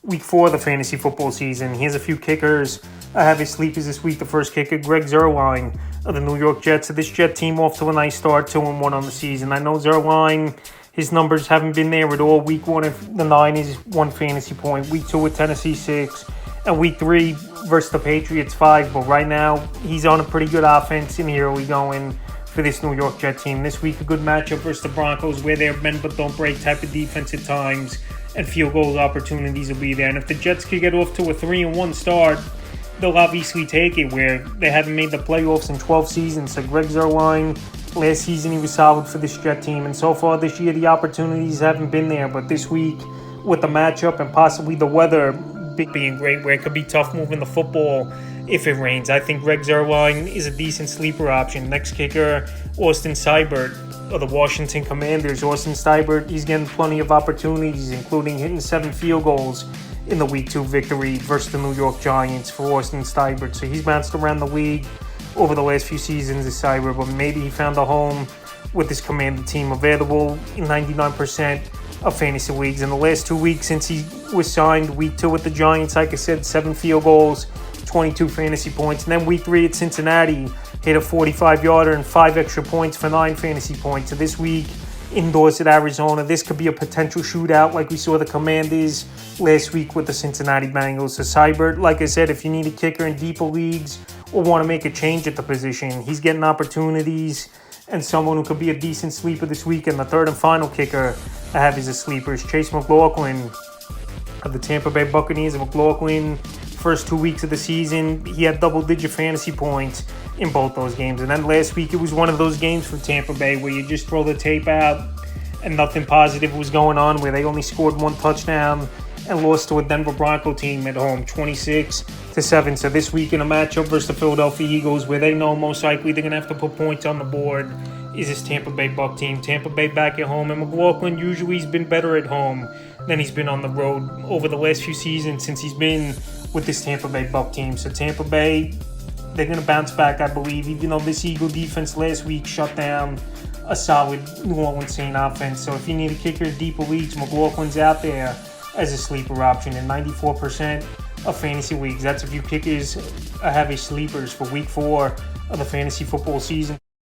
week 4 of the fantasy football season. Here's a few kickers. I have his sleepers this week. The first kicker, Greg Zuerlein of the New York Jets. So this Jet team off to a nice start, 2-1 on the season. I know Zuerlein, his numbers haven't been there at all. Week 1 of the Niners, 1 fantasy point. Week 2 with Tennessee, 6. And week 3 versus the Patriots, 5. But right now, he's on a pretty good offense in the early going for this New York Jet team. This week, a good matchup versus the Broncos, where they're bend but don't break type of defense at times, and field goal opportunities will be there. And if the Jets could get off to a 3-1 start, they'll obviously take it, where they haven't made the playoffs in 12 seasons. So Greg Zuerlein, last season he was solid for this Jet team, and so far this year the opportunities haven't been there. But this week, with the matchup and possibly the weather being great, where it could be tough moving the football if it rains, I think Greg Zuerlein is a decent sleeper option. Next kicker, Austin Seibert of the Washington Commanders. Austin Seibert, he's getting plenty of opportunities, including hitting 7 field goals in the Week 2 victory versus the New York Giants for Austin Seibert. So he's bounced around the league over the last few seasons as Seibert, but maybe he found a home with this Commander team, available in 99% of fantasy leagues. In the last 2 weeks since he was signed, Week 2 with the Giants, like I said, 7 field goals, 22 fantasy points. And then Week 3 at Cincinnati, hit a 45-yarder and 5 extra points for 9 fantasy points. So this week, indoors at Arizona, this could be a potential shootout like we saw the Commanders last week with the Cincinnati Bengals. So Seibert, like I said, if you need a kicker in deeper leagues or want to make a change at the position, he's getting opportunities and someone who could be a decent sleeper this week. And the third and final kicker I have is a sleeper, is Chase McLaughlin of the Tampa Bay Buccaneers. McLaughlin, first 2 weeks of the season, he had double-digit fantasy points in both those games. And then last week, it was one of those games for Tampa Bay where you just throw the tape out and nothing positive was going on, where they only scored 1 touchdown and lost to a Denver Bronco team at home, 26-7. So this week in a matchup versus the Philadelphia Eagles, where they know most likely they're going to have to put points on the board, is this Tampa Bay Buck team. Tampa Bay back at home, and McLaughlin usually has been better at home than he's been on the road over the last few seasons since he's been with this Tampa Bay Buck team. So Tampa Bay, they're going to bounce back, I believe, even though this Eagle defense last week shut down a solid New Orleans Saints offense. So if you need a kicker in deeper leagues, McLaughlin's out there as a sleeper option in 94% of fantasy leagues. That's a few kickers I have as sleepers for week 4 of the fantasy football season.